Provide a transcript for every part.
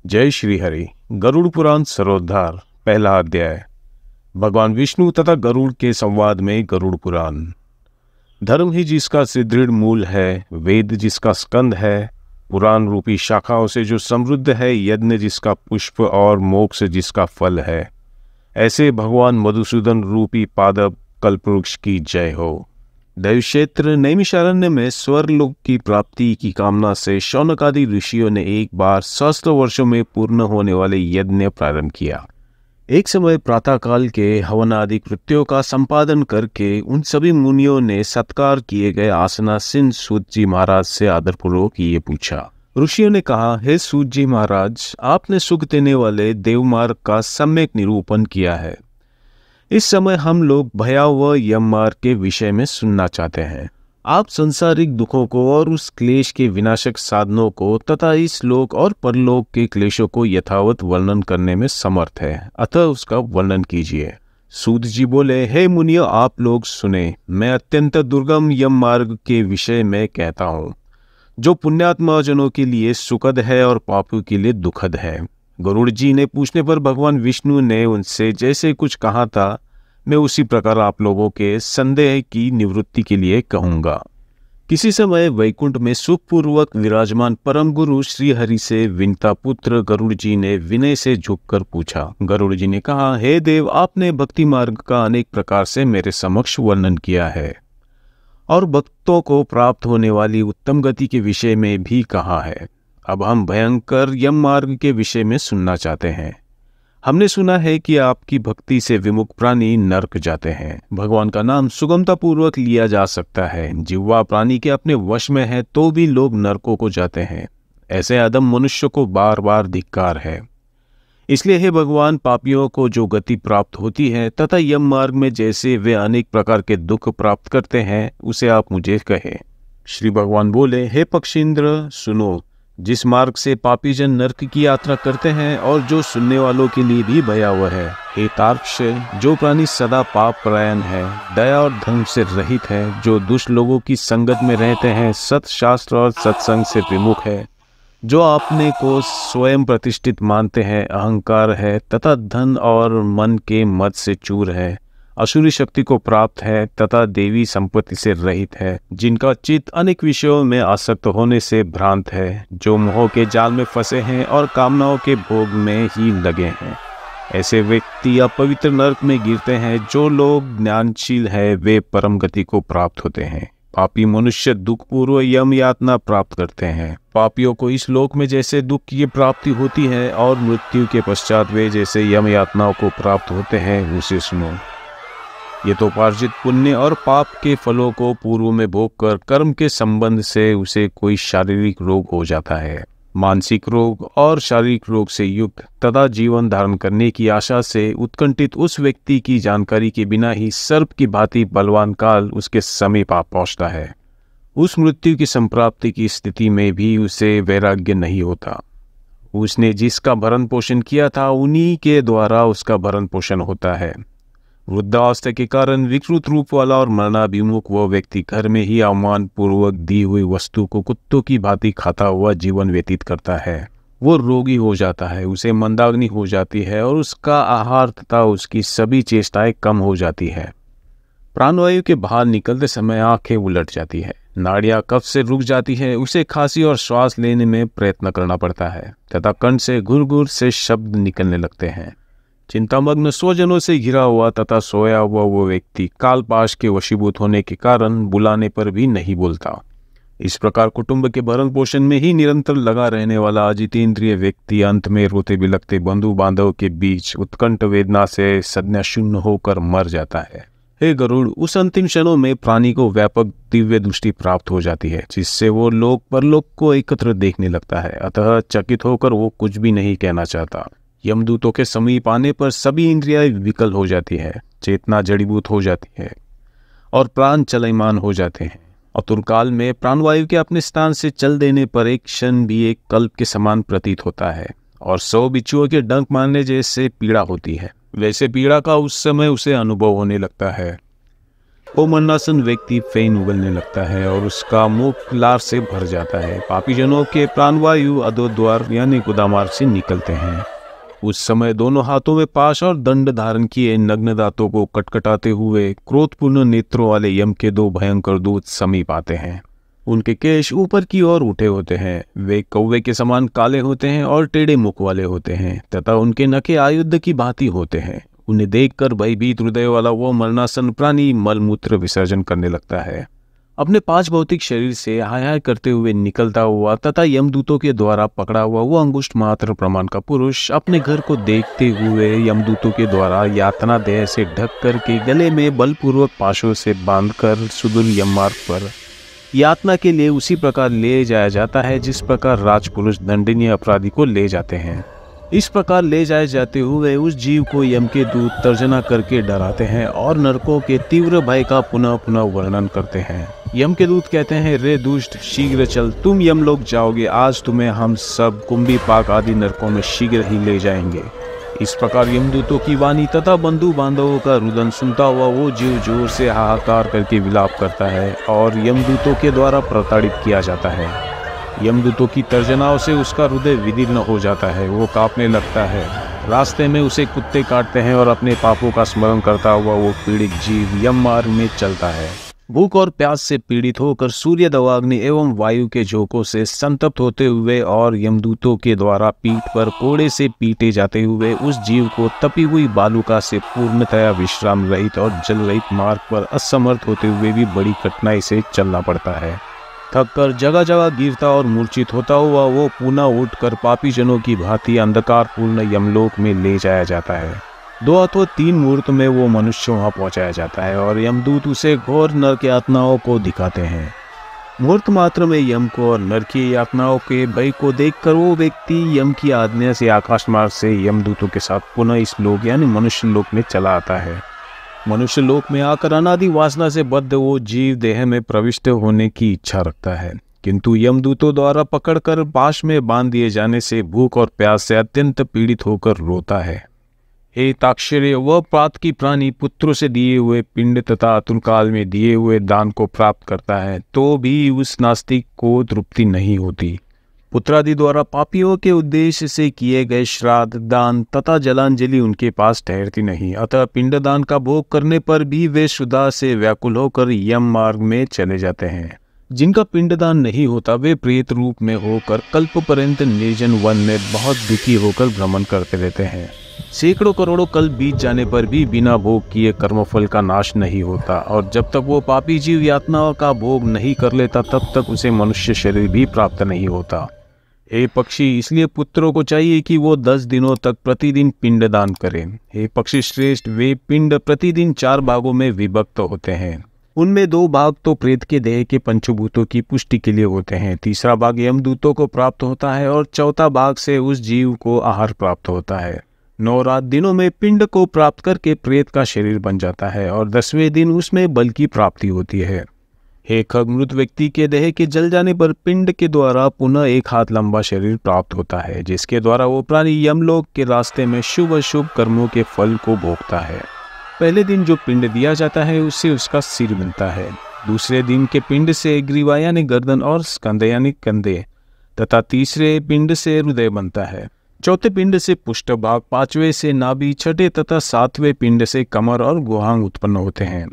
जय श्री हरि। गरुड़ पुराण सरोद्धार, पहला अध्याय। भगवान विष्णु तथा गरुड़ के संवाद में गरुड़ पुराण। धर्म ही जिसका सुदृढ़ मूल है, वेद जिसका स्कंद है, पुराण रूपी शाखाओं से जो समृद्ध है, यज्ञ जिसका पुष्प और मोक्ष जिसका फल है, ऐसे भगवान मधुसूदन रूपी पादप कल्पवृक्ष की जय हो। दैवक्षेत्र नैमिषारण्य में स्वर्गलोक की प्राप्ति की कामना से शौनक आदि ऋषियों ने एक बार सहस्त्र वर्षों में पूर्ण होने वाले यज्ञ प्रारंभ किया। एक समय प्रातःकाल के हवन आदि कृत्यों का संपादन करके उन सभी मुनियों ने सत्कार किए गए आसनासीन सूत जी महाराज से आदरपूर्वक ये पूछा। ऋषियों ने कहा, हे सूत जी महाराज, आपने सुख देने वाले देवमार्ग का सम्यक निरूपण किया है। इस समय हम लोग भयावह यम मार्ग के विषय में सुनना चाहते हैं। आप सांसारिक दुखों को और उस क्लेश के विनाशक साधनों को तथा इस लोक और परलोक के क्लेशों को यथावत वर्णन करने में समर्थ है, अतः उसका वर्णन कीजिए। सूत जी बोले, हे मुनियों, आप लोग सुने। मैं अत्यंत दुर्गम यम मार्ग के विषय में कहता हूँ, जो पुण्यात्मा जनों के लिए सुखद है और पापियों के लिए दुखद है। गरुड़ जी ने पूछने पर भगवान विष्णु ने उनसे जैसे कुछ कहा था, मैं उसी प्रकार आप लोगों के संदेह की निवृत्ति के लिए कहूंगा। किसी समय वैकुंठ में सुखपूर्वक विराजमान परम गुरु श्री हरि से विनता पुत्र गरुड़ जी ने विनय से झुककर पूछा। गरुड़ जी ने कहा, हे देव, आपने भक्ति मार्ग का अनेक प्रकार से मेरे समक्ष वर्णन किया है और भक्तों को प्राप्त होने वाली उत्तम गति के विषय में भी कहा है। अब हम भयंकर यम मार्ग के विषय में सुनना चाहते हैं। हमने सुना है कि आपकी भक्ति से विमुख प्राणी नरक जाते हैं। भगवान का नाम सुगमता पूर्वक लिया जा सकता है। जिह्वा प्राणी के अपने वश में है तो भी लोग नरकों को जाते हैं। ऐसे अधम मनुष्य को बार बार धिक्कार है। इसलिए हे भगवान, पापियों को जो गति प्राप्त होती है तथा यम मार्ग में जैसे वे अनेक प्रकार के दुख प्राप्त करते हैं, उसे आप मुझे कहें। श्री भगवान बोले, हे पक्षींद्र, सुनो। जिस मार्ग से पापी जन नरक की यात्रा करते हैं और जो सुनने वालों के लिए भी भयावह है। हे तार्क्ष, जो प्राणी सदा पाप परायण है, दया और धर्म से रहित है, जो दुष्ट लोगों की संगत में रहते हैं, सत शास्त्र और सत्संग से विमुख है, जो अपने को स्वयं प्रतिष्ठित मानते हैं, अहंकार है तथा धन और मन के मद से चूर है, असुरी शक्ति को प्राप्त है तथा देवी संपत्ति से रहित है, जिनका चित्त अनेक विषयों में आसक्त होने से भ्रांत है, जो मोह के जाल में फंसे हैं और कामनाओं के भोग में ही लगे हैं। ऐसे व्यक्ति अपवित्र नरक में गिरते हैं। जो लोग ज्ञानशील है वे परम गति को प्राप्त होते हैं। पापी मनुष्य दुख पूर्व यम यातना प्राप्त करते हैं। पापियों को इस लोक में जैसे दुख की प्राप्ति होती है और मृत्यु के पश्चात वे जैसे यम यातनाओं को प्राप्त होते हैं, उसे सुनो। ये तो उपार्जित पुण्य और पाप के फलों को पूर्व में भोग कर कर्म के संबंध से उसे कोई शारीरिक रोग हो जाता है। मानसिक रोग और शारीरिक रोग से युक्त तथा जीवन धारण करने की आशा से उत्कंठित उस व्यक्ति की जानकारी के बिना ही सर्प की भांति बलवान काल उसके समीप आ पहुंचता है। उस मृत्यु की संप्राप्ति की स्थिति में भी उसे वैराग्य नहीं होता। उसने जिसका भरण पोषण किया था उन्हीं के द्वारा उसका भरण पोषण होता है। वृद्धावस्था के कारण विकृत रूप वाला और मरणाभिमुख वह व्यक्ति घर में ही अवमान पूर्वक दी हुई वस्तु को कुत्तों की भांति खाता हुआ जीवन व्यतीत करता है। वो रोगी हो जाता है, उसे मंदाग्नि हो जाती है और उसका आहार तथा उसकी सभी चेष्टाएं कम हो जाती है। प्राणवायु के बाहर निकलते समय आंखें उलट जाती है, नाड़ियां कफ से रुक जाती है, उसे खांसी और श्वास लेने में प्रयत्न करना पड़ता है तथा कंठ से घुर घुर से शब्द निकलने लगते हैं। चिंतामग्न स्वजनों से घिरा हुआ तथा सोया हुआ वो व्यक्ति कालपाश के वशीभूत होने के कारण बुलाने पर भी नहीं बोलता। इस प्रकार कुटुंब के भरण पोषण में ही निरंतर लगा रहने वाला अजितेंद्रिय व्यक्ति अंत में रोते बिलखते बंधु बांधव के बीच उत्कंठ वेदना से संज्ञा शून्य होकर मर जाता है। हे गरुड़, उस अंतिम क्षणों में प्राणी को व्यापक दिव्य दृष्टि प्राप्त हो जाती है, जिससे वो लोक परलोक को एकत्र देखने लगता है। अतः चकित होकर वो कुछ भी नहीं कहना चाहता। यमदूतों के समीप आने पर सभी इंद्रियां विकल हो जाती है, चेतना जड़ीभूत हो जाती है और प्राण चलयमान हो जाते हैं। अतुरकाल में प्राणवायु के अपने स्थान से चल देने पर एक क्षण भी एक कल्प के समान प्रतीत होता है और 100 बिच्छुओं के डंक मारने जैसे पीड़ा होती है, वैसे पीड़ा का उस समय उसे अनुभव होने लगता है। वो मरणासन व्यक्ति फेन उगलने लगता है और उसका मुख लार से भर जाता है। पापीजनों के प्राणवायु अधोद्वार यानी गुदामार्ग से निकलते हैं। उस समय दोनों हाथों में पाश और दंड धारण किए नग्न दांतों को कटकटाते हुए क्रोधपूर्ण नेत्रों वाले यम के 2 भयंकर दूत समीप आते हैं। उनके केश ऊपर की ओर उठे होते हैं। वे कौवे के समान काले होते हैं और टेढ़े मुख वाले होते हैं तथा उनके नखे आयुध की भांति होते हैं। उन्हें देखकर भयभीत हृदय वाला वो मरणासन प्राणी मलमूत्र विसर्जन करने लगता है। अपने 5 भौतिक शरीर से हाय हाय करते हुए निकलता हुआ तथा यमदूतों के द्वारा पकड़ा हुआ वो अंगुष्ठ मात्र प्रमाण का पुरुष अपने घर को देखते हुए यमदूतों के द्वारा यातना देह से ढक करके गले में बलपूर्वक पाशों से बांधकर सुदूर यममार्ग पर यातना के लिए उसी प्रकार ले जाया जाता है जिस प्रकार राजपुरुष दंडनीय अपराधी को ले जाते हैं। इस प्रकार ले जाए जाते हुए उस जीव को यम के दूत तर्जना करके डराते हैं और नरकों के तीव्र भय का पुनः पुनः वर्णन करते हैं। यम के दूत कहते हैं, रे दुष्ट, शीघ्र चल, तुम यमलोक जाओगे। आज तुम्हें हम सब कुंभी पाक आदि नरकों में शीघ्र ही ले जाएंगे। इस प्रकार यमदूतों की वाणी तथा बंधु बांधवों का रुदन सुनता हुआ वो जीव जोर से हाहाकार करके विलाप करता है और यमदूतों के द्वारा प्रताड़ित किया जाता है। यमदूतों की तर्जनाओं से उसका हृदय विदीर्ण हो जाता है, वो कांपने लगता है। रास्ते में उसे कुत्ते काटते हैं और अपने पापों का स्मरण करता हुआ वो पीड़ित जीव यम मार्ग में चलता है। भूख और प्यास से पीड़ित होकर सूर्य दवाग्नि एवं वायु के झोंकों से संतप्त होते हुए और यमदूतों के द्वारा पीठ पर कोड़े से पीटे जाते हुए उस जीव को तपी हुई बालुका से पूर्णतया विश्राम रहित और जल रहित मार्ग पर असमर्थ होते हुए भी बड़ी कठिनाई से चलना पड़ता है। थककर जगह जगह गिरता और मूर्छित होता हुआ वो पुनः उठकर पापी जनों की भांति अंधकार पूर्ण यमलोक में ले जाया जाता है। 2 अथवा 3 मुहूर्त में वो मनुष्य वहां पहुंचाया जाता है और यमदूत उसे घोर नरक यातनाओं को दिखाते हैं। मुहूर्त मात्र में यम को और नरक की यातनाओं के भय को देखकर वो व्यक्ति यम की आज्ञा से आकाश मार्ग से यमदूतों के साथ पुनः इस लोक यानी मनुष्य लोक में चला आता है। मनुष्य लोक में आकर अनादि वासना से बद्ध वो जीव देह में प्रविष्ट होने की इच्छा रखता है, किंतु यमदूतों द्वारा पकड़कर पाश में बांध दिए जाने से भूख और प्यास से अत्यंत पीड़ित होकर रोता है। हे ताक्षर्य, वह पात की प्राणी पुत्रों से दिए हुए पिंड तथा अतुल काल में दिए हुए दान को प्राप्त करता है तो भी उस नास्तिक को तृप्ति नहीं होती। पुत्रादि द्वारा पापियों के उद्देश्य से किए गए श्राद्ध, दान तथा जलांजलि उनके पास ठहरती नहीं, अतः पिंडदान का भोग करने पर भी वे क्षुधा से व्याकुल होकर यम मार्ग में चले जाते हैं। जिनका पिंडदान नहीं होता वे प्रेत रूप में होकर कल्प पर्यंत निर्जन वन में बहुत दुखी होकर भ्रमण करते रहते हैं। सैकड़ों करोड़ों कल्प बीत जाने पर भी बिना भोग किए कर्मफल का नाश नहीं होता और जब तक वो पापी जीव यातनाओं का भोग नहीं कर लेता तब तक उसे मनुष्य शरीर भी प्राप्त नहीं होता। हे पक्षी, इसलिए पुत्रों को चाहिए कि वो 10 दिनों तक प्रतिदिन पिंडदान करें। हे पक्षी श्रेष्ठ, वे पिंड प्रतिदिन 4 भागों में विभक्त होते हैं। उनमें 2 भाग तो प्रेत के देह के पंचभूतों की पुष्टि के लिए होते हैं, तीसरा भाग यमदूतों को प्राप्त होता है और चौथा भाग से उस जीव को आहार प्राप्त होता है। 9 रात दिनों में पिंड को प्राप्त करके प्रेत का शरीर बन जाता है और 10वें दिन उसमें बल की प्राप्ति होती है। हे खग, मृत व्यक्ति के देह के जल जाने पर पिंड के द्वारा पुनः 1 हाथ लंबा शरीर प्राप्त होता है, जिसके द्वारा वो प्राणी यमलोक के रास्ते में शुभ अशुभ कर्मों के फल को भोगता है। पहले दिन जो पिंड दिया जाता है उससे उसका सिर बनता है, दूसरे दिन के पिंड से ग्रीवा यानी गर्दन और स्कंद यानी कंधे तथा तीसरे पिंड से हृदय बनता है। चौथे पिंड से पुष्ट भाग, 5वें से नाभि, 6ठे तथा 7वें पिंड से कमर और गुहांग उत्पन्न होते हैं।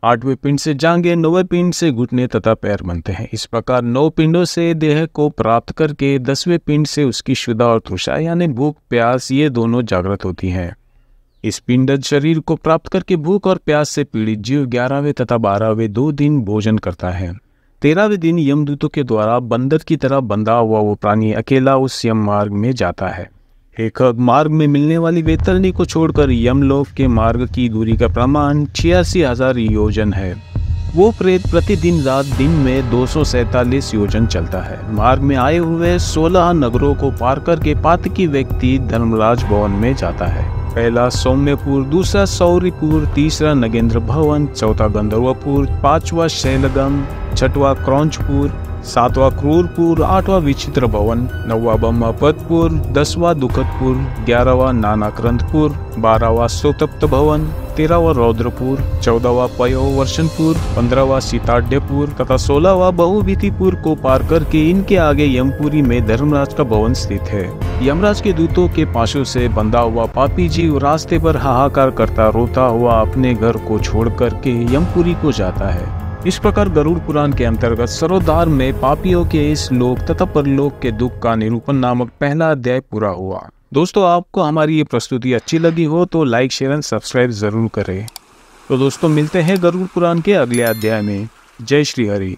8वें पिंड से जांघें, 9वें पिंड से घुटने तथा पैर बनते हैं। इस प्रकार 9 पिंडों से देह को प्राप्त करके 10वें पिंड से उसकी क्षुधा और तृषा यानी भूख प्यास ये दोनों जागृत होती हैं। इस पिंडज शरीर को प्राप्त करके भूख और प्यास से पीड़ित जीव 11वें तथा 12वें 2 दिन भोजन करता है। 13वें दिन यमदूतों के द्वारा बंदर की तरह बंधा हुआ वो प्राणी अकेला उस यम मार्ग में जाता है। हे खग, मार्ग में मिलने वाली वैतरणी को छोड़कर यमलोक के मार्ग की दूरी का प्रमाण 86,000 योजन है। वो प्रेत प्रतिदिन रात दिन में 247 योजन चलता है। मार्ग में आए हुए 16 नगरों को पार करके पातकी व्यक्ति धर्मराज भवन में जाता है। पहला सौम्यपुर, दूसरा सौरीपुर, तीसरा नगेंद्र भवन, चौथा गंधर्वपुर, 5वां शैलगम, 6वां क्रौंचपुर, 7वां क्रूरपुर, 8वां विचित्र भवन, 9वां ब्रह्मपदपुर, 10वां दुखदपुर, 11वां नानाक्रंथपुर, 12वां सोतप्त भवन, 13वां रौद्रपुर, 14वां पयोवर्षणपुर, 15वां सीताढ़पुर तथा 16वां बहुभीतिपुर को पार करके इनके आगे यमपुरी में धर्मराज का भवन स्थित है। यमराज के दूतों के पाशों से बंधा हुआ पापी जीव रास्ते पर हाहाकार करता रोता हुआ अपने घर को छोड़ करके यमपुरी को जाता है। इस प्रकार गरुड़ पुराण के अंतर्गत सरोदार में पापियों के इस लोक तथा परलोक के दुख का निरूपण नामक पहला अध्याय पूरा हुआ। दोस्तों, आपको हमारी ये प्रस्तुति अच्छी लगी हो तो लाइक, शेयर एंड सब्सक्राइब जरूर करें। तो दोस्तों, मिलते हैं गरुड़ पुराण के अगले अध्याय में। जय श्री हरि।